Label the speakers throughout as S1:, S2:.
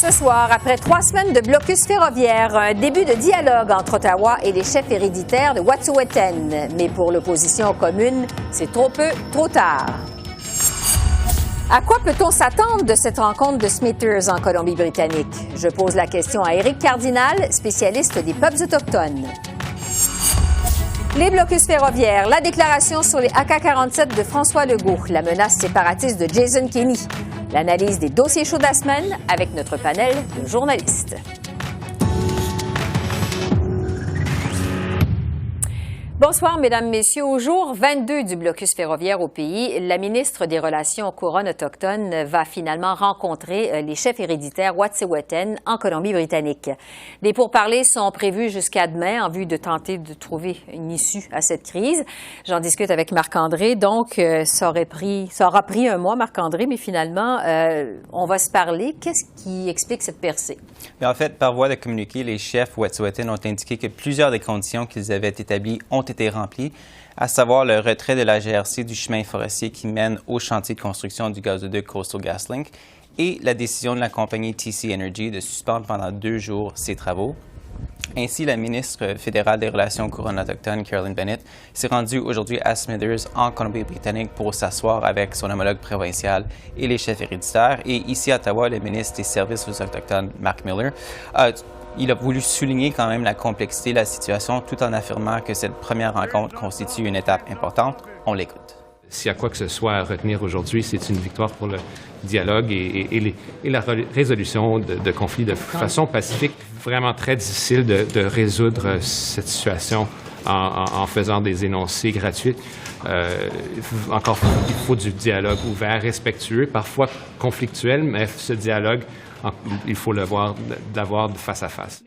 S1: Ce soir, après 3 semaines de blocus ferroviaire, un début de dialogue entre Ottawa et les chefs héréditaires de Wet'suwet'en. Mais pour l'opposition commune, c'est trop peu, trop tard. À quoi peut-on s'attendre de cette rencontre de Smithers en Colombie-Britannique? Je pose la question à Éric Cardinal, spécialiste des peuples autochtones. Les blocus ferroviaires, la déclaration sur les AK-47 de François Legault, la menace séparatiste de Jason Kenney, l'analyse des dossiers chauds de la semaine avec notre panel de journalistes. Bonsoir, Mesdames, Messieurs. Au jour 22 du blocus ferroviaire au pays, la ministre des Relations aux couronnes autochtones va finalement rencontrer les chefs héréditaires Wet'suwet'en en Colombie-Britannique. Des pourparlers sont prévus jusqu'à demain en vue de tenter de trouver une issue à cette crise. J'en discute avec Marc-André. Donc, ça aura pris un mois, Marc-André, mais finalement, on va se parler. Qu'est-ce qui explique cette percée?
S2: Mais en fait, par voie de communiqué, les chefs Wet'suwet'en ont indiqué que plusieurs des conditions qu'ils avaient établies ont été remplies, à savoir le retrait de la GRC du chemin forestier qui mène au chantier de construction du gazoduc Coastal GasLink et la décision de la compagnie TC Energy de suspendre pendant 2 jours ses travaux. Ainsi, la ministre fédérale des Relations aux couronnes autochtones, Carolyn Bennett, s'est rendue aujourd'hui à Smithers, en Colombie-Britannique, pour s'asseoir avec son homologue provincial et les chefs héréditaires. Et ici à Ottawa, le ministre des Services aux Autochtones, Mark Miller, il a voulu souligner quand même la complexité de la situation tout en affirmant que cette première rencontre constitue une étape importante. On l'écoute.
S3: S'il y a quoi que ce soit à retenir aujourd'hui, c'est une victoire pour le dialogue et la résolution de conflits de façon pacifique. Vraiment très difficile de résoudre cette situation en faisant des énoncés gratuits. Encore, il faut du dialogue ouvert, respectueux, parfois conflictuel, mais ce dialogue, il faut l'avoir face à face.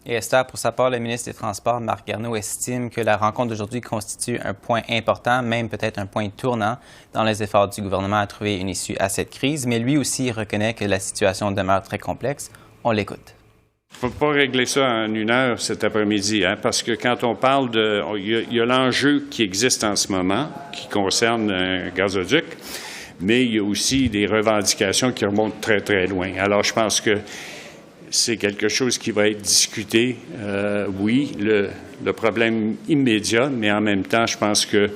S2: Et Esther, pour sa part, le ministre des Transports, Marc Garneau, estime que la rencontre d'aujourd'hui constitue un point important, même peut-être un point tournant dans les efforts du gouvernement à trouver une issue à cette crise, mais lui aussi reconnaît que la situation demeure très complexe. On l'écoute.
S4: Il ne faut pas régler ça en 1 heure cet après-midi, parce que quand on parle de... Il y a l'enjeu qui existe en ce moment, qui concerne un gazoduc, mais il y a aussi des revendications qui remontent très, très loin. Alors, je pense que c'est quelque chose qui va être discuté. Oui, le problème immédiat, mais en même temps, je pense que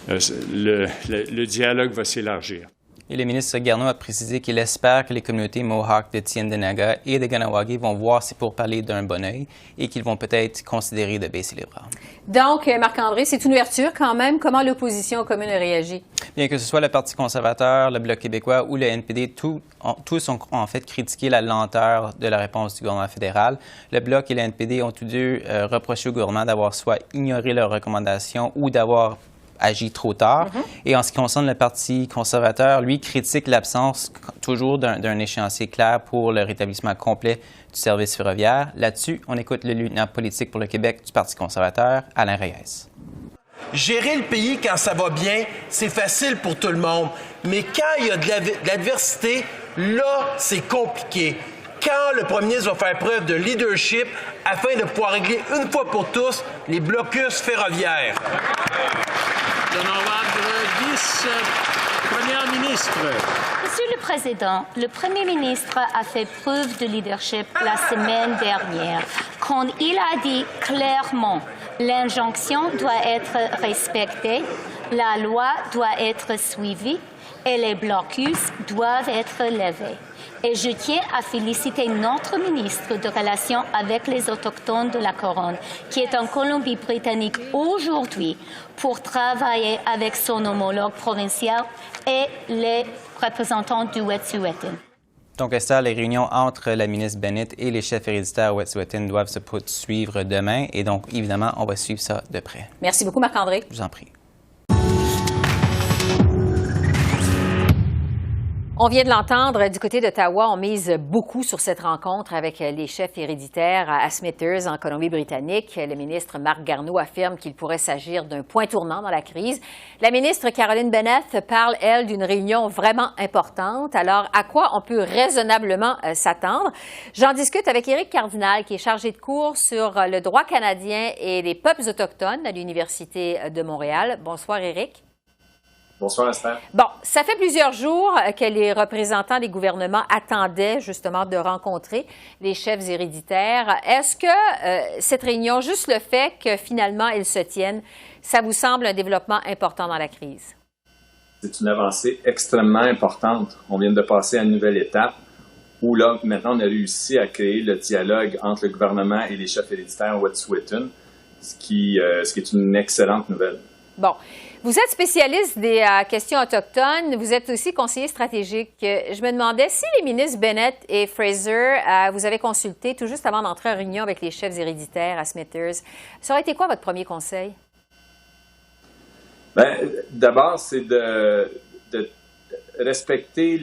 S4: le dialogue va s'élargir.
S2: Et le ministre Garneau a précisé qu'il espère que les communautés Mohawk de Tyendinaga et de Kahnawake vont voir ces pourparlers d'un bon œil et qu'ils vont peut-être considérer de baisser les bras.
S1: Donc, Marc-André, c'est une ouverture quand même. Comment l'opposition commune a réagi?
S2: Bien que ce soit le Parti conservateur, le Bloc québécois ou le NPD, tous ont en fait critiqué la lenteur de la réponse du gouvernement fédéral. Le Bloc et le NPD ont tous deux reproché au gouvernement d'avoir soit ignoré leurs recommandations ou d'avoir agi trop tard. Et en ce qui concerne le Parti conservateur, lui critique l'absence toujours d'un échéancier clair pour le rétablissement complet du service ferroviaire. Là-dessus, on écoute le lieutenant politique pour le Québec du Parti conservateur, Alain Reyes.
S5: Gérer le pays quand ça va bien, c'est facile pour tout le monde. Mais quand il y a de l'adversité, là, c'est compliqué. Quand le premier ministre va faire preuve de leadership afin de pouvoir régler une fois pour tous les blocus ferroviaires.
S6: L'honorable 10, Première ministre.
S7: Monsieur le Président, le Premier ministre a fait preuve de leadership la semaine dernière quand il a dit clairement l'injonction doit être respectée, la loi doit être suivie et les blocus doivent être levés. Et je tiens à féliciter notre ministre de Relations avec les Autochtones de la Couronne, qui est en Colombie-Britannique aujourd'hui pour travailler avec son homologue provincial et les représentants du Wet'suwet'en.
S2: Donc, Esther, les réunions entre la ministre Bennett et les chefs héréditaires Wet'suwet'en doivent se poursuivre demain. Et donc, évidemment, on va suivre ça de près.
S1: Merci beaucoup, Marc-André.
S2: Je vous en prie.
S1: On vient de l'entendre, du côté d'Ottawa, on mise beaucoup sur cette rencontre avec les chefs héréditaires à Smithers, en Colombie-Britannique. Le ministre Marc Garneau affirme qu'il pourrait s'agir d'un point tournant dans la crise. La ministre Caroline Bennett parle, elle, d'une réunion vraiment importante. Alors, à quoi on peut raisonnablement s'attendre? J'en discute avec Éric Cardinal, qui est chargé de cours sur le droit canadien et les peuples autochtones à l'Université de Montréal. Bonsoir, Éric.
S8: Bonsoir, Esther.
S1: Bon, ça fait plusieurs jours que les représentants des gouvernements attendaient justement de rencontrer les chefs héréditaires. Est-ce que cette réunion, juste le fait que finalement elle se tienne, ça vous semble un développement important dans la crise?
S8: C'est une avancée extrêmement importante. On vient de passer à une nouvelle étape où là, maintenant, on a réussi à créer le dialogue entre le gouvernement et les chefs héréditaires Wet'suwet'en, ce qui est une excellente nouvelle.
S1: Bon. Vous êtes spécialiste des questions autochtones. Vous êtes aussi conseiller stratégique. Je me demandais si les ministres Bennett et Fraser vous avez consulté tout juste avant d'entrer en réunion avec les chefs héréditaires à Smithers. Ça aurait été quoi votre premier conseil?
S8: Bien, d'abord, c'est de respecter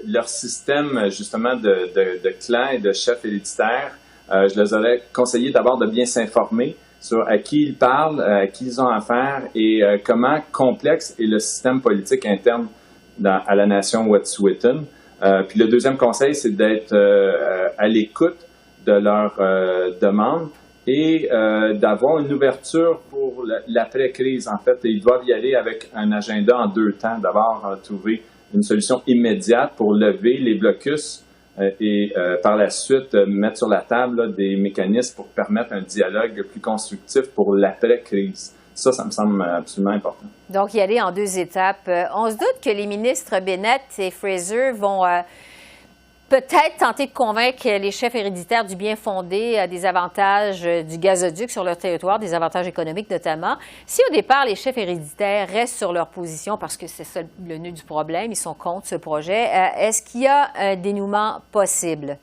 S8: leur système, justement, de clans et de chefs héréditaires. Je les aurais conseillé d'abord de bien s'informer sur à qui ils parlent, à qui ils ont affaire et comment complexe est le système politique interne à la nation Wet'suwet'en. Puis le deuxième conseil, c'est d'être à l'écoute de leurs demandes et d'avoir une ouverture pour l'après-crise. En fait, ils doivent y aller avec un agenda en deux temps. D'abord, trouver une solution immédiate pour lever les blocus et par la suite mettre sur la table là, des mécanismes pour permettre un dialogue plus constructif pour l'après-crise. Ça me semble absolument important.
S1: Donc, y aller en deux étapes. On se doute que les ministres Bennett et Fraser vont peut-être tenter de convaincre les chefs héréditaires du bien fondé des avantages du gazoduc sur leur territoire, des avantages économiques notamment. Si au départ, les chefs héréditaires restent sur leur position, parce que c'est ça le nœud du problème, ils sont contre ce projet, est-ce qu'il y a un dénouement possible?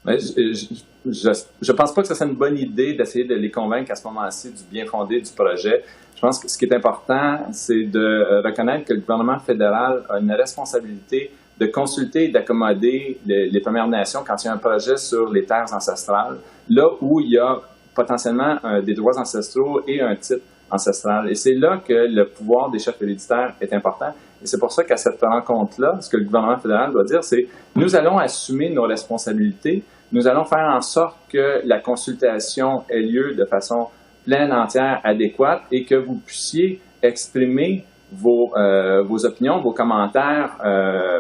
S8: Je pense pas que ce soit une bonne idée d'essayer de les convaincre à ce moment-ci du bien fondé du projet. Je pense que ce qui est important, c'est de reconnaître que le gouvernement fédéral a une responsabilité de consulter et d'accommoder les Premières Nations quand il y a un projet sur les terres ancestrales, là où il y a potentiellement des droits ancestraux et un titre ancestral. Et c'est là que le pouvoir des chefs héréditaires est important. Et c'est pour ça qu'à cette rencontre-là, ce que le gouvernement fédéral doit dire, c'est nous allons assumer nos responsabilités, nous allons faire en sorte que la consultation ait lieu de façon pleine, entière, adéquate et que vous puissiez exprimer vos opinions, vos commentaires,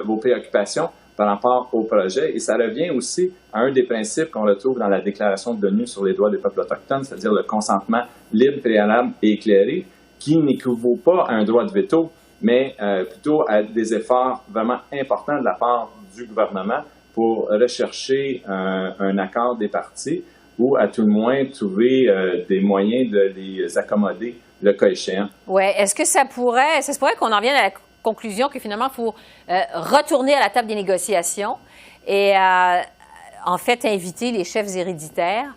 S8: vos préoccupations par rapport au projet. Et ça revient aussi à un des principes qu'on retrouve dans la Déclaration de l'ONU sur les droits des peuples autochtones, c'est-à-dire le consentement libre, préalable et éclairé, qui n'équivaut pas à un droit de veto, mais plutôt à des efforts vraiment importants de la part du gouvernement pour rechercher un accord des parties ou à tout le moins trouver des moyens de les accommoder le cas échéant.
S1: Oui. Est-ce que ça se pourrait qu'on en vienne à la conclusion que finalement, il faut retourner à la table des négociations et en fait inviter les chefs héréditaires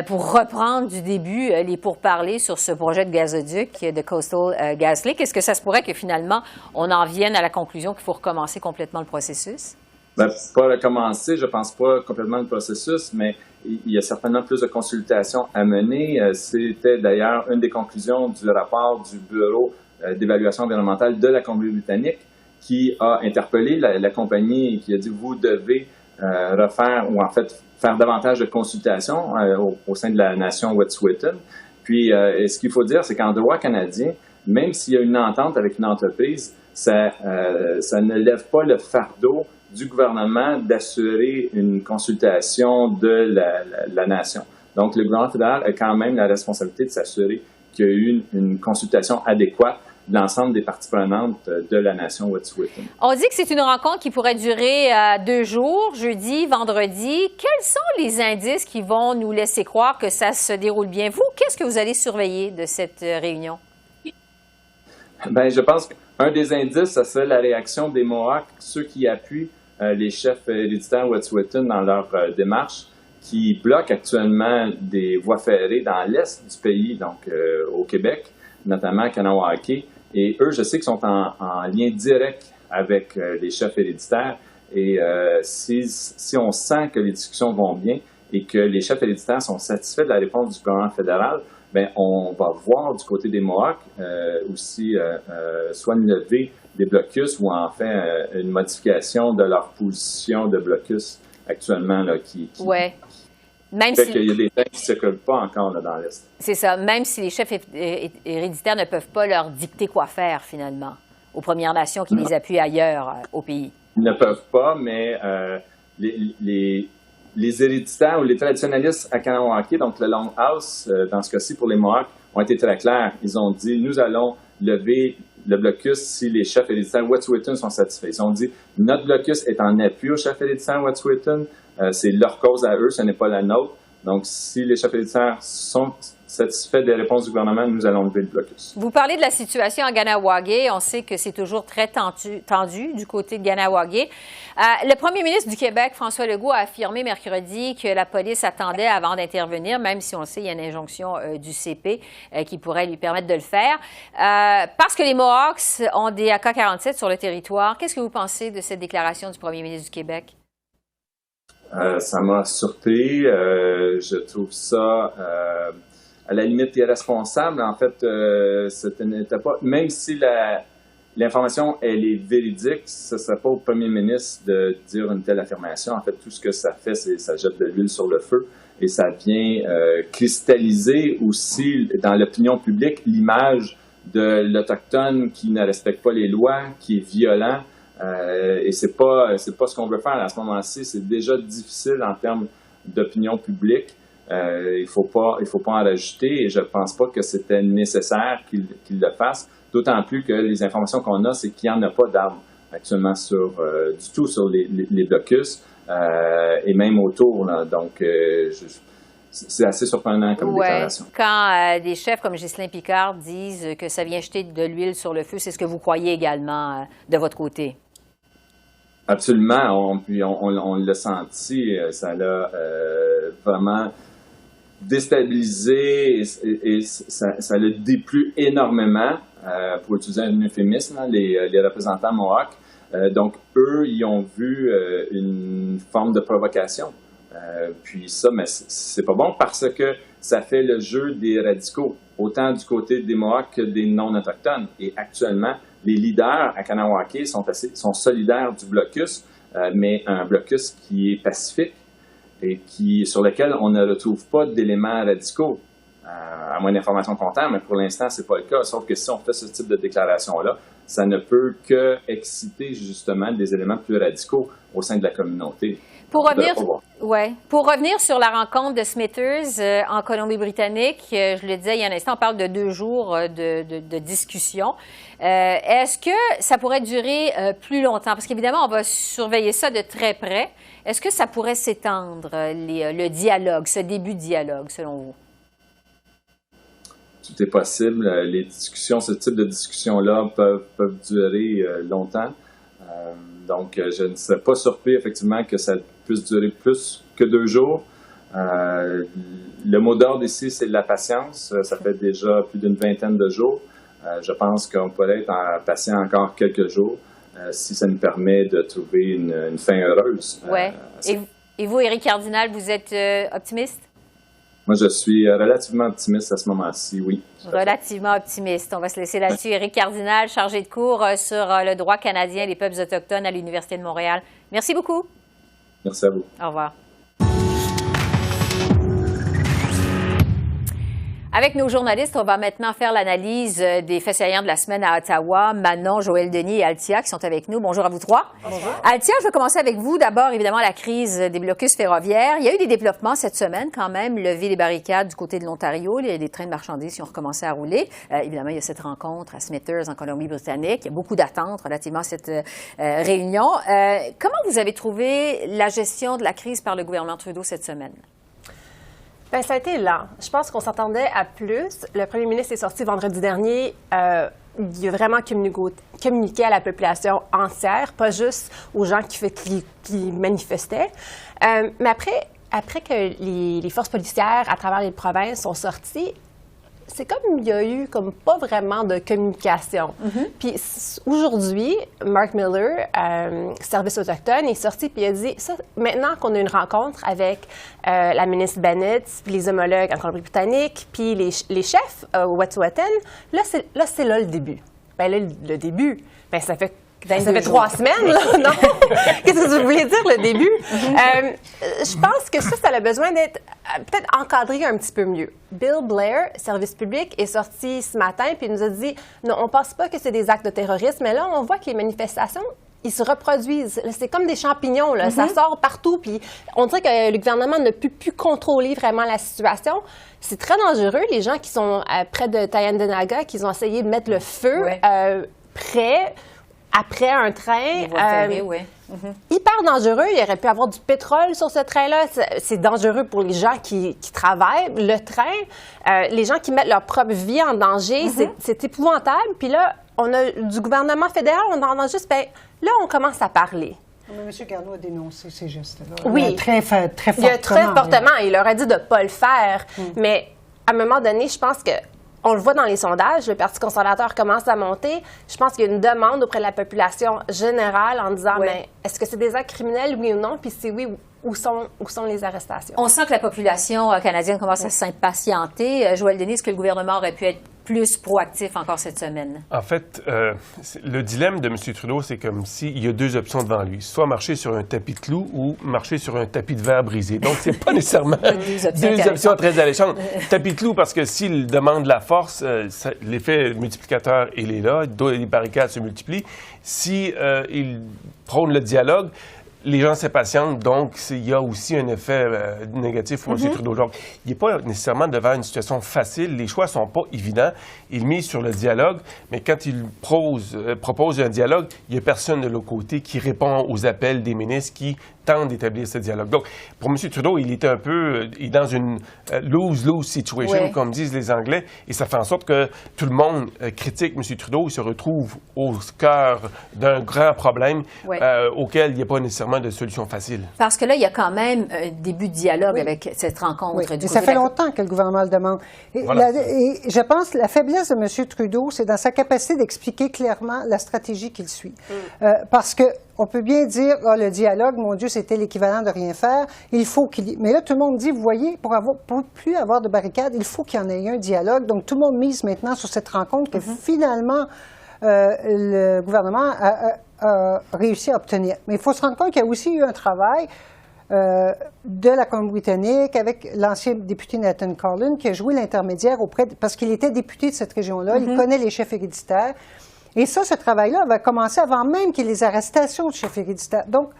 S1: pour reprendre du début les pourparlers sur ce projet de gazoduc de Coastal GasLink? Est-ce que ça se pourrait que finalement, on en vienne à la conclusion qu'il faut recommencer complètement le processus?
S8: Bien, pas recommencer, je pense pas complètement le processus, mais il y a certainement plus de consultations à mener. C'était d'ailleurs une des conclusions du rapport du Bureau d'évaluation environnementale de la Colombie-Britannique qui a interpellé la compagnie et qui a dit vous devez refaire ou en fait faire davantage de consultations au sein de la nation Wet'suwet'en. Puis ce qu'il faut dire, c'est qu'en droit canadien, même s'il y a une entente avec une entreprise, ça ne lève pas le fardeau du gouvernement d'assurer une consultation de la nation. Donc, le gouvernement fédéral a quand même la responsabilité de s'assurer qu'il y a eu une consultation adéquate de l'ensemble des parties prenantes de la nation Wet'suwet'en.
S1: On dit que c'est une rencontre qui pourrait durer 2 jours, jeudi, vendredi. Quels sont les indices qui vont nous laisser croire que ça se déroule bien? Vous, qu'est-ce que vous allez surveiller de cette réunion? Bien,
S8: je pense qu'un des indices, ça serait la réaction des Mohawks, ceux qui appuient les chefs héréditaires Wet'suwet'en dans leur démarche, qui bloquent actuellement des voies ferrées dans l'est du pays, donc au Québec, notamment à Kanawake. Et eux, je sais qu'ils sont en lien direct avec les chefs héréditaires. Et si on sent que les discussions vont bien et que les chefs héréditaires sont satisfaits de la réponse du gouvernement fédéral, bien, on va voir du côté des Mohawks aussi soit une levée des blocus ou en fait une modification de leur position de blocus actuellement. Là,
S1: Ouais. Même
S8: fait
S1: si...
S8: qu'il y a des gens qui ne circulent pas encore là, dans l'Est.
S1: C'est ça, même si les chefs héréditaires ne peuvent pas leur dicter quoi faire, finalement, aux Premières Nations qui les appuient ailleurs au pays.
S8: Ils ne peuvent pas, mais les héréditaires ou les traditionnalistes à Kanawake, donc le Longhouse, dans ce cas-ci pour les Mohawks, ont été très clairs. Ils ont dit, nous allons lever le blocus si les chefs héréditaires Wet'suwet'en sont satisfaits. Ils ont dit, notre blocus est en appui aux chefs héréditaires Wet'suwet'en, c'est leur cause à eux, ce n'est pas la nôtre. Donc, si les chefs héréditaires sont satisfaits des réponses du gouvernement, nous allons lever le blocus.
S1: Vous parlez de la situation à Kahnawake. On sait que c'est toujours très tendu du côté de Kahnawake. Le premier ministre du Québec, François Legault, a affirmé mercredi que la police attendait avant d'intervenir, même si on le sait, il y a une injonction du CP qui pourrait lui permettre de le faire. Parce que les Mohawks ont des AK-47 sur le territoire, qu'est-ce que vous pensez de cette déclaration du premier ministre du Québec?
S8: Ça m'a surpris. Je trouve ça à la limite irresponsable. En fait, ce n'était pas. Même si l'information elle est véridique, ce ne serait pas au premier ministre de dire une telle affirmation. En fait, tout ce que ça fait, c'est ça jette de l'huile sur le feu et ça vient cristalliser aussi dans l'opinion publique l'image de l'Autochtone qui ne respecte pas les lois, qui est violent. Et c'est pas ce qu'on veut faire à ce moment-ci. C'est déjà difficile en termes d'opinion publique. Il faut pas en rajouter et je pense pas que c'était nécessaire qu'il le fasse. D'autant plus que les informations qu'on a, c'est qu'il n'y en a pas d'armes actuellement du tout sur les blocus et même autour. Là. Donc, c'est assez surprenant comme déclaration.
S1: Quand des chefs comme Ghislain Picard disent que ça vient jeter de l'huile sur le feu, c'est ce que vous croyez également de votre côté?
S8: Absolument. On l'a senti. Ça l'a vraiment déstabilisé et ça l'a déplu énormément, pour utiliser un euphémisme, les représentants Mohawks. Donc, eux, ils ont vu une forme de provocation. Puis ça, mais c'est pas bon parce que ça fait le jeu des radicaux, autant du côté des Mohawks que des non-autochtones. Et actuellement, les leaders à Kahnawake sont solidaires du blocus, mais un blocus qui est pacifique et sur lequel on ne retrouve pas d'éléments radicaux, à moins d'informations comptables, mais pour l'instant, c'est pas le cas. Sauf que si on fait ce type de déclaration-là, ça ne peut que exciter justement des éléments plus radicaux au sein de la communauté.
S1: Pour revenir sur la rencontre de Smithers en Colombie-Britannique, je le disais il y a un instant, on parle de 2 jours de discussion. Est-ce que ça pourrait durer plus longtemps? Parce qu'évidemment, on va surveiller ça de très près. Est-ce que ça pourrait s'étendre, le dialogue, ce début de dialogue, selon vous?
S8: Tout est possible. Les discussions, ce type de discussions-là peuvent durer longtemps. Donc, je ne serais pas surpris, effectivement, que ça puisse durer plus que 2 jours. Le mot d'ordre ici, c'est de la patience. Ça fait déjà plus d'une vingtaine de jours. Je pense qu'on pourrait être patient encore quelques jours si ça nous permet de trouver une fin heureuse.
S1: Oui. Et vous, Éric Cardinal, vous êtes optimiste?
S8: Moi, je suis relativement optimiste à ce moment-ci, oui.
S1: Relativement optimiste. On va se laisser là-dessus. Éric Cardinal, chargé de cours sur le droit canadien et les peuples autochtones à l'Université de Montréal. Merci beaucoup.
S8: Merci à vous.
S1: Au revoir. Avec nos journalistes, on va maintenant faire l'analyse des faits saillants de la semaine à Ottawa. Manon, Joël Denis et Althia qui sont avec nous. Bonjour à vous 3. Bonjour. Althia, je vais commencer avec vous. D'abord, évidemment, la crise des blocus ferroviaires. Il y a eu des développements cette semaine quand même. Lever les barricades du côté de l'Ontario. Les trains de marchandises qui ont recommencé à rouler. Évidemment, il y a cette rencontre à Smithers en Colombie-Britannique. Il y a beaucoup d'attentes relativement à cette réunion. Comment vous avez trouvé la gestion de la crise par le gouvernement Trudeau cette semaine?
S9: Bien, ça a été lent. Je pense qu'on s'attendait à plus. Le premier ministre est sorti vendredi dernier. Il a vraiment communiqué à la population entière, pas juste aux gens qui manifestaient. Mais après que les forces policières à travers les provinces sont sorties, c'est comme il y a eu comme pas vraiment de communication. Puis aujourd'hui, Mark Miller, Service autochtone, est sorti puis il a dit ça, maintenant qu'on a une rencontre avec la ministre Bennett, puis les homologues en Colombie-Britannique, puis les chefs Wet'suwet'en, là c'est le début. Bien là, le début, bien ça fait Ça fait 3 semaines, là, non? Qu'est-ce que vous voulez dire, le début? Je pense que ça a besoin d'être peut-être encadré un petit peu mieux. Bill Blair, service public, est sorti ce matin puis il nous a dit non, on ne pense pas que c'est des actes de terrorisme, mais là, on voit que les manifestations, ils se reproduisent. C'est comme des champignons, là. Ça sort partout, puis on dirait que le gouvernement ne peut plus contrôler vraiment la situation. C'est très dangereux. Les gens qui sont près de Tyendinaga, qui ont essayé de mettre le feu après un train. Hyper dangereux. Il aurait pu avoir du pétrole sur ce train-là. C'est dangereux pour les gens qui travaillent. Le train, les gens qui mettent leur propre vie en danger, c'est épouvantable. Puis là, on a du gouvernement fédéral, on entend juste, là, on commence à parler.
S10: Mais M. Garneau a dénoncé ces gestes-là.
S9: Oui.
S10: Très fortement.
S9: Il a très fortement. Il leur a dit de ne pas le faire. Mais à un moment donné, je pense que on le voit dans les sondages, le Parti conservateur commence à monter. Je pense qu'il y a une demande auprès de la population générale en disant, mais est-ce que c'est des actes criminels, oui ou non? Puis si oui, où sont les arrestations?
S1: On sent que la population canadienne commence à s'impatienter. Joël Denis, est-ce que le gouvernement aurait pu être plus proactif encore cette semaine?
S11: En fait, le dilemme de M. Trudeau, c'est comme s'il y a 2 options devant lui. Soit marcher sur un tapis de clous ou marcher sur un tapis de verre brisé. Donc, c'est pas nécessairement deux options très alléchantes. Tapis de clous, parce que s'il demande la force, l'effet multiplicateur, il est là. Les barricades se multiplient. Si il prône le dialogue, les gens s'impatientent, donc il y a aussi un effet négatif pour M. Trudeau. Donc, il n'est pas nécessairement devant une situation facile. Les choix ne sont pas évidents. Il mise sur le dialogue, mais quand il propose un dialogue, il n'y a personne de l'autre côté qui répond aux appels des ministres qui tentent d'établir ce dialogue. Donc, pour M. Trudeau, il est un peu dans une lose-lose situation, comme disent les Anglais, et ça fait en sorte que tout le monde critique M. Trudeau. Il se retrouve au cœur d'un grand problème auquel il n'y a pas nécessairement de solution facile.
S1: Parce que là, il y a quand même un début de dialogue avec cette rencontre.
S10: Du ça fait longtemps que le gouvernement le demande. Et je pense que la faiblesse de M. Trudeau, c'est dans sa capacité d'expliquer clairement la stratégie qu'il suit. Parce que on peut bien dire, le dialogue, mon Dieu, c'était l'équivalent de rien faire. Il faut qu'il... Mais là, tout le monde dit, vous voyez, pour plus avoir de barricades, il faut qu'il y en ait un dialogue. Donc, tout le monde mise maintenant sur cette rencontre que finalement, le gouvernement a réussi à obtenir. Mais il faut se rendre compte qu'il y a aussi eu un travail de la Colombie-Britannique avec l'ancien député Nathan Carlin qui a joué l'intermédiaire parce qu'il était député de cette région-là, il connaît les chefs héréditaires. Et ça, ce travail-là va commencer avant même qu'il y ait les arrestations de chefs héréditaires. Donc,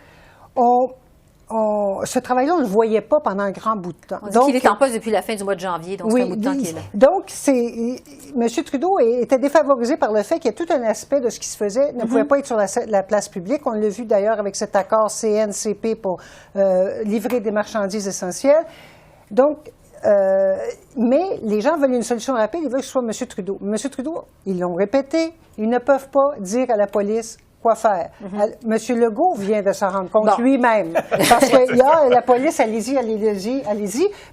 S10: ce travail-là, on ne le voyait pas pendant un grand bout de temps.
S1: On dit qu'il est en poste depuis la fin du mois de janvier, donc c'est un bout de temps qu'il est là.
S10: Donc, M. Trudeau était défavorisé par le fait qu'il y a tout un aspect de ce qui se faisait ne pouvait pas être sur la place publique. On l'a vu d'ailleurs avec cet accord CN-CP pour livrer des marchandises essentielles. Donc, mais les gens veulent une solution rapide, ils veulent que ce soit M. Trudeau. M. Trudeau, ils l'ont répété, ils ne peuvent pas dire à la police quoi faire. M. Legault vient de s'en rendre compte lui-même. Parce que la police, allez-y,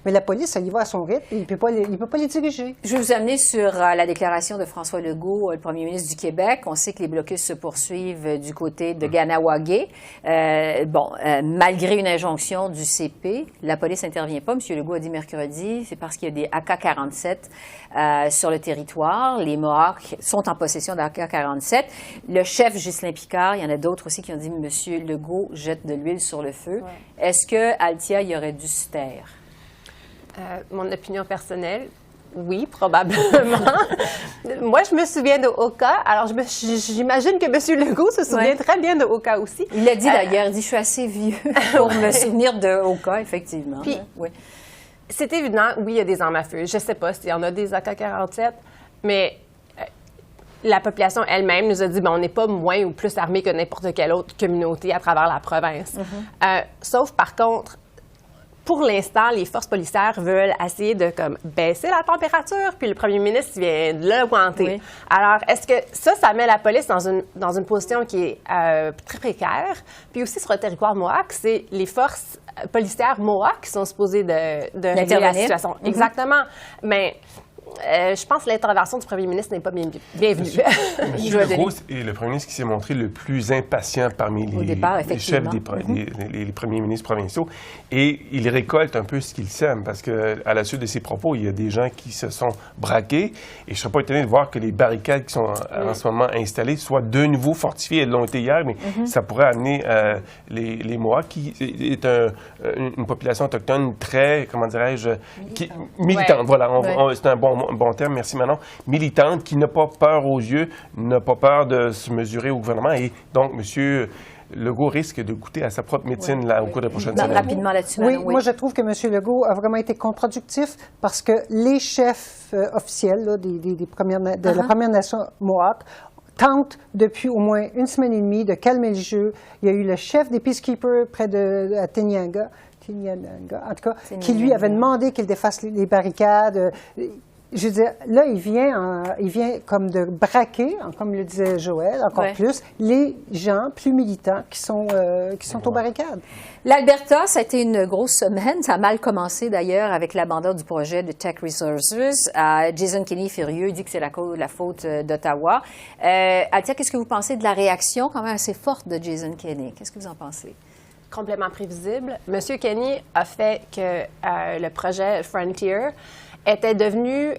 S10: mais la police, elle y va à son rythme, il ne peut pas les diriger.
S1: Je vais vous amener sur la déclaration de François Legault, le premier ministre du Québec. On sait que les blocus se poursuivent du côté de Ganawagé. Malgré une injonction du CP, la police n'intervient pas. M. Legault a dit mercredi, c'est parce qu'il y a des AK-47 sur le territoire. Les Mohawks sont en possession d'AK-47. Le chef Ghislain Picard, il y en a d'autres aussi qui ont dit M. Legault jette de l'huile sur le feu. Est-ce que Althia y aurait dû se taire?
S9: Mon opinion personnelle, oui, probablement. Moi, je me souviens de Oka. Alors, j'imagine que M. Legault se souvient très bien de Oka aussi.
S1: Il l'a dit d'ailleurs. Il dit, je suis assez vieux pour me souvenir de Oka, effectivement.
S9: Puis, c'est évident, oui, il y a des armes à feu. Je ne sais pas s'il y en a des AK-47, mais la population elle-même nous a dit on n'est pas moins ou plus armés que n'importe quelle autre communauté à travers la province. Sauf, par contre, pour l'instant, les forces policières veulent essayer de baisser la température, puis le premier ministre vient de l'augmenter. Alors, est-ce que ça met la police dans une position qui est très précaire? Puis aussi, sur le territoire Mohawk, c'est les forces policières Mohawk qui sont supposées de régler la situation. Exactement. Mais je pense que l'intervention du premier ministre n'est pas bienvenue.
S11: Monsieur Legault est le premier ministre qui s'est montré le plus impatient parmi les chefs les premiers ministres provinciaux. Et il récolte un peu ce qu'il sème, parce qu'à la suite de ses propos, il y a des gens qui se sont braqués. Et je ne serais pas étonné de voir que les barricades qui sont en ce moment installées soient de nouveau fortifiées. Elles l'ont été hier, mais ça pourrait amener les Mohawks, qui est une population autochtone très, comment dirais-je, militante. Voilà, c'est un bon terme, merci Manon. Militante, qui n'a pas peur aux yeux, n'a pas peur de se mesurer au gouvernement. Et donc, M. Legault risque de goûter à sa propre médecine au cours des prochaines semaines.
S1: Rapidement là-dessus.
S10: Oui, moi je trouve que M. Legault a vraiment été contre-productif parce que les chefs officiels là, de la Première Nation Mohawk tentent depuis au moins une semaine et demie de calmer le jeu. Il y a eu le chef des Peacekeepers près de Tenianga, en tout cas, qui lui avait demandé qu'il défasse les barricades. Je veux dire, là, il vient comme de braquer, comme le disait Joël, encore plus, les gens plus militants qui sont aux barricades.
S1: L'Alberta, ça a été une grosse semaine. Ça a mal commencé, d'ailleurs, avec l'abandon du projet de Teck Resources. Jason Kenney, furieux, dit que c'est la faute d'Ottawa. Althia, qu'est-ce que vous pensez de la réaction quand même assez forte de Jason Kenney? Qu'est-ce que vous en pensez?
S9: Complètement prévisible. M. Kenney a fait que le projet Frontier était devenu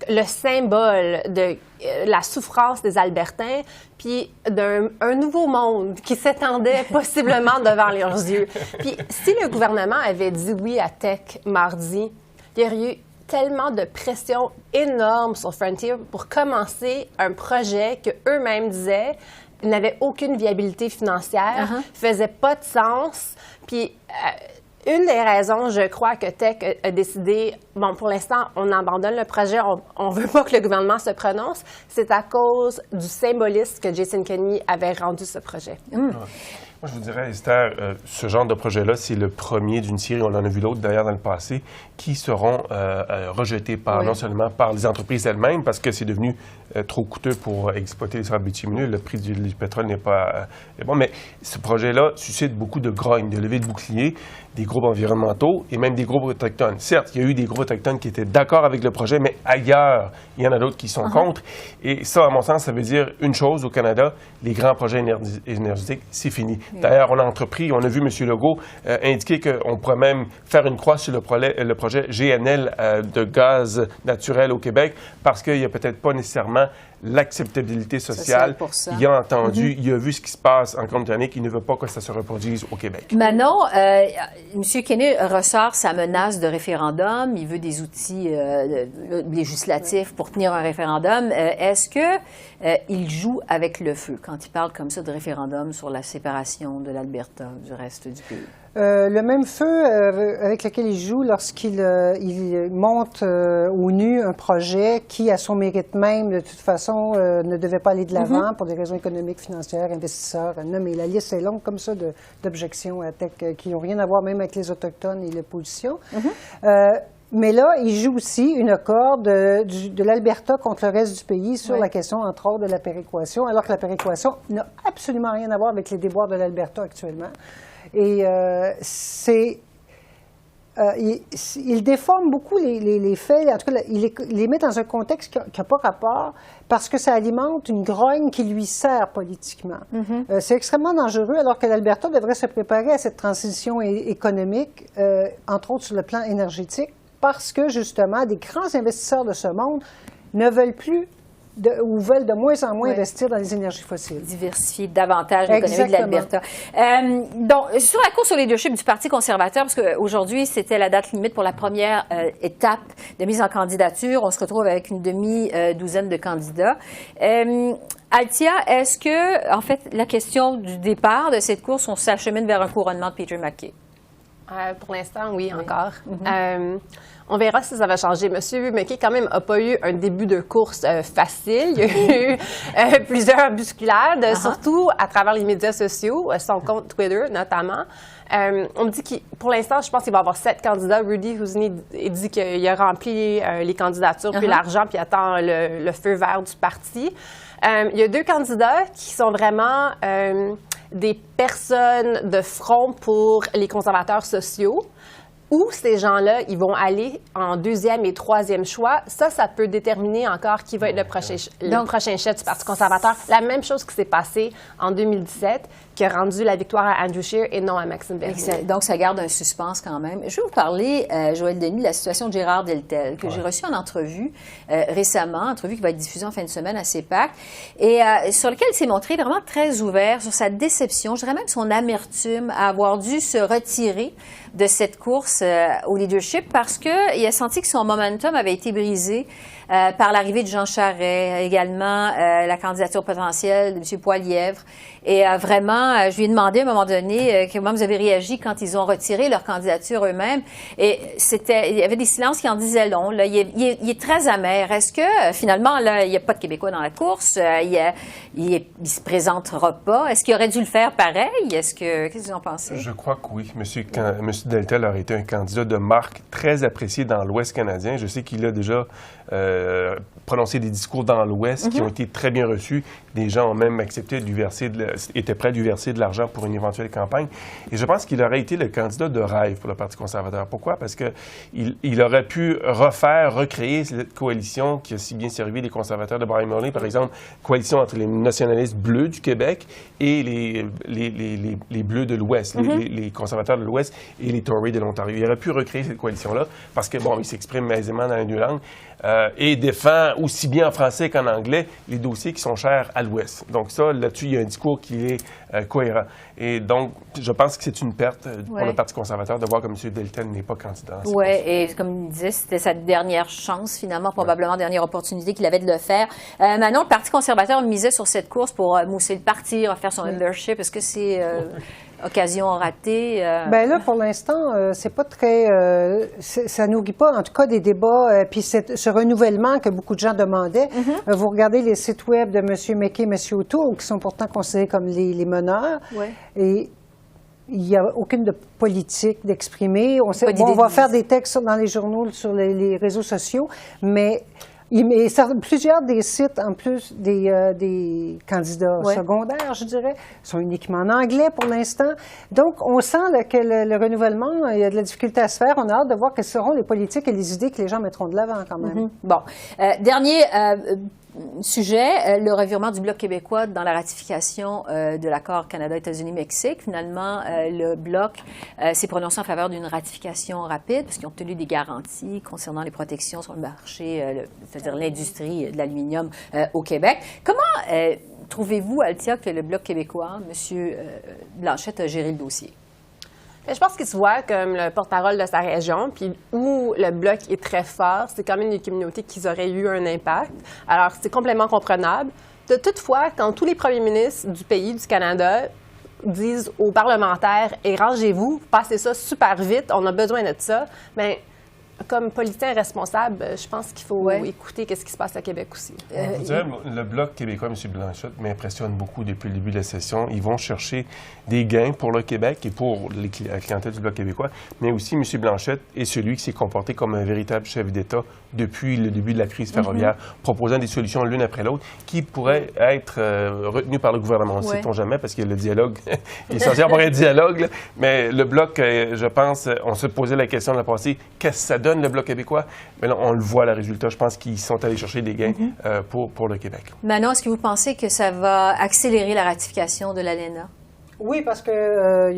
S9: le symbole de la souffrance des Albertains, puis d'un nouveau monde qui s'étendait possiblement devant leurs yeux. Puis si le gouvernement avait dit oui à Teck mardi, il y aurait eu tellement de pression énorme sur Frontier pour commencer un projet qu'eux-mêmes disaient n'avait aucune viabilité financière, faisait pas de sens, puis... une des raisons, je crois, que Teck a décidé, bon, pour l'instant, on abandonne le projet, on veut pas que le gouvernement se prononce, c'est à cause du symbolisme que Jason Kenney avait rendu ce projet.
S11: Moi, je vous dirais, Esther, ce genre de projet-là, c'est le premier d'une série, on en a vu d'autres d'ailleurs dans le passé, qui seront rejetés non seulement par les entreprises elles-mêmes, parce que c'est devenu trop coûteux pour exploiter les sables bitumineux, le prix du pétrole n'est pas bon, mais ce projet-là suscite beaucoup de grogne, de levée de boucliers, des groupes environnementaux et même des groupes autochtones. Certes, il y a eu des groupes autochtones qui étaient d'accord avec le projet, mais ailleurs, il y en a d'autres qui sont contre. Et ça, à mon sens, ça veut dire une chose au Canada, les grands projets énergétiques, c'est fini. D'ailleurs, on a entrepris, on a vu M. Legault indiquer qu'on pourrait même faire une croix sur le projet GNL de gaz naturel au Québec, parce qu'il n'y a peut-être pas nécessairement l'acceptabilité sociale. Il a entendu, il a vu ce qui se passe en Colombie-Britannique, il ne veut pas que ça se reproduise au Québec.
S1: Manon, M. Kenney ressort sa menace de référendum. Il veut des outils législatifs pour tenir un référendum. Est-ce qu'il joue avec le feu quand il parle comme ça de référendum sur la séparation de l'Alberta du reste du pays?
S10: Le même feu avec lequel il joue lorsqu'il monte au nu un projet qui, à son mérite même, de toute façon, ne devait pas aller de l'avant pour des raisons économiques, financières, investisseurs. Mais la liste est longue comme ça d'objections à Teck qui n'ont rien à voir même avec les Autochtones et l'opposition. Mais là, il joue aussi une corde de l'Alberta contre le reste du pays sur la question, entre autres, de la péréquation, alors que la péréquation n'a absolument rien à voir avec les déboires de l'Alberta actuellement. Et il déforme beaucoup les faits, en tout cas, il les met dans un contexte qui n'a pas rapport parce que ça alimente une grogne qui lui sert politiquement. C'est extrêmement dangereux alors que l'Alberta devrait se préparer à cette transition économique, entre autres sur le plan énergétique, parce que justement, des grands investisseurs de ce monde ne veulent plus ou veulent de moins en moins investir dans les énergies fossiles.
S1: Diversifier davantage l'économie de l'Alberta. Donc, sur la course au leadership du Parti conservateur, parce qu'aujourd'hui, c'était la date limite pour la première étape de mise en candidature. On se retrouve avec une demi-douzaine de candidats. Althia, est-ce que, en fait, la question du départ de cette course, on s'achemine vers un couronnement de Peter MacKay?
S9: Pour l'instant, oui, encore. On verra si ça va changer. M. MacKay, quand même, n'a pas eu un début de course facile. Il y a eu plusieurs bousculades, surtout à travers les médias sociaux, son compte Twitter notamment. On me dit que pour l'instant, je pense qu'il va y avoir 7 candidats. Rudy Housney dit qu'il a rempli les candidatures, puis l'argent, puis attend le feu vert du parti. Il y a 2 candidats qui sont vraiment des personnes de front pour les conservateurs sociaux. où ces gens-là, ils vont aller en deuxième et troisième choix, ça peut déterminer encore qui va être le prochain chef du Parti conservateur. La même chose qui s'est passée en 2017, qui a rendu la victoire à Andrew Scheer et non à Maxime Bernier.
S1: Donc, ça garde un suspense quand même. Je vais vous parler, Joël Denis, de la situation de Gérard Deltel, que j'ai reçu en entrevue récemment, entrevue qui va être diffusée en fin de semaine à CEPAC, et sur lequel il s'est montré vraiment très ouvert sur sa déception, je dirais même son amertume à avoir dû se retirer de cette course au leadership parce qu'il a senti que son momentum avait été brisé par l'arrivée de Jean Charest, également la candidature potentielle de M. Poilievre. Et vraiment, je lui ai demandé à un moment donné comment vous avez réagi quand ils ont retiré leur candidature eux-mêmes. Et il y avait des silences qui en disaient long. Là, il est très amer. Est-ce que finalement, là, il n'y a pas de Québécois dans la course? Il se présentera pas. Est-ce qu'il aurait dû le faire pareil? Qu'est-ce que vous en pensez? Je
S11: crois que oui. M. Deltel aurait été un candidat de marque très apprécié dans l'Ouest canadien. Je sais qu'il a déjà prononcé des discours dans l'Ouest qui ont été très bien reçus. Des gens ont même accepté étaient prêts à lui verser de l'argent pour une éventuelle campagne. Et je pense qu'il aurait été le candidat de rêve pour le Parti conservateur. Pourquoi? Parce qu'il aurait pu recréer cette coalition qui a si bien servi les conservateurs de Brian Mulroney, par exemple, coalition entre les nationalistes bleus du Québec et les bleus de l'Ouest, les conservateurs de l'Ouest et les Tories de l'Ontario. Il aurait pu recréer cette coalition-là parce que, bon, il s'exprime aisément dans les deux langues et défend aussi bien en français qu'en anglais les dossiers qui sont chers à l'Ouest. Donc ça, là-dessus, il y a un discours qui est cohérent. Et donc, je pense que c'est une perte pour le Parti conservateur de voir que M. Deltel n'est pas candidat.
S1: Oui, et comme il disait, c'était sa dernière chance, finalement, probablement dernière opportunité qu'il avait de le faire. Maintenant, le Parti conservateur misait sur cette course pour mousser le parti, refaire son leadership. Est-ce que c'est occasion ratée?
S10: Bien là, pour l'instant, c'est pas très... ça nourrit pas, en tout cas, des débats. Puis ce renouvellement que beaucoup de gens demandaient. Vous regardez les sites web de M. McKay et M. O'Toole, qui sont pourtant considérés comme les meneurs. Et il n'y a aucune politique d'exprimer. On va faire des textes dans les journaux, sur les réseaux sociaux, mais plusieurs des sites, en plus des candidats secondaires, je dirais, sont uniquement en anglais pour l'instant. Donc, on sent que le renouvellement, il y a de la difficulté à se faire. On a hâte de voir quelles seront les politiques et les idées que les gens mettront de l'avant quand même.
S1: Bon. Dernier sujet, le revirement du Bloc québécois dans la ratification de l'accord Canada-États-Unis-Mexique. Finalement, le Bloc s'est prononcé en faveur d'une ratification rapide parce qu'ils ont obtenu des garanties concernant les protections sur le marché, c'est-à-dire l'industrie de l'aluminium au Québec. Comment trouvez-vous, Althia, que le Bloc québécois, M. Blanchette, a géré le dossier?
S9: Je pense qu'il se voit comme le porte-parole de sa région, puis où le Bloc est très fort, c'est quand même une communauté qui aurait eu un impact. Alors, c'est complètement comprenable. Toutefois, quand tous les premiers ministres du pays, du Canada, disent aux parlementaires « rangez-vous, passez ça super vite, on a besoin de ça », bien, comme politicien responsable, je pense qu'il faut écouter ce qui se passe à Québec aussi.
S11: Le Bloc québécois, M. Blanchette, m'impressionne beaucoup depuis le début de la session. Ils vont chercher des gains pour le Québec et pour la clientèle du Bloc québécois, mais aussi M. Blanchette est celui qui s'est comporté comme un véritable chef d'État depuis le début de la crise ferroviaire, proposant des solutions l'une après l'autre qui pourraient être retenues par le gouvernement. On ne sait-on jamais, parce que le dialogue, il est censé avoir un dialogue, là, mais le Bloc, je pense, on se posait la question de la passée, qu'est-ce que ça donne le Bloc québécois? Mais là, on le voit, le résultat. Je pense qu'ils sont allés chercher des gains pour le Québec.
S1: Manon, est-ce que vous pensez que ça va accélérer la ratification de l'ALENA?
S10: Oui, parce que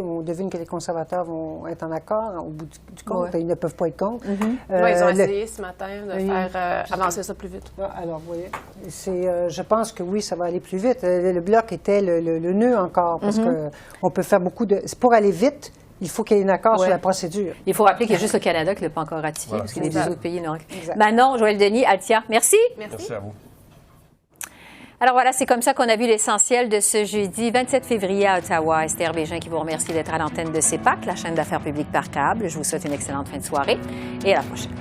S10: on devine que les conservateurs vont être en accord au bout du compte. Ils ne peuvent pas être contre.
S9: Ils ont essayé ce matin de faire avancer ça plus vite.
S10: Alors, vous voyez, je pense que oui, ça va aller plus vite. Le Bloc était le nœud encore, parce qu'on peut faire beaucoup de... Pour aller vite, il faut qu'il y ait un accord sur la procédure.
S1: Il faut rappeler qu'il y a juste le Canada qui ne l'a pas encore ratifié, parce que les deux autres pays n'ont... Manon, Joël Denis, Althia, merci.
S11: Merci à vous.
S1: Alors voilà, c'est comme ça qu'on a vu l'essentiel de ce jeudi 27 février à Ottawa. Esther Bégin qui vous remercie d'être à l'antenne de CEPAC, la chaîne d'affaires publiques par câble. Je vous souhaite une excellente fin de soirée et à la prochaine.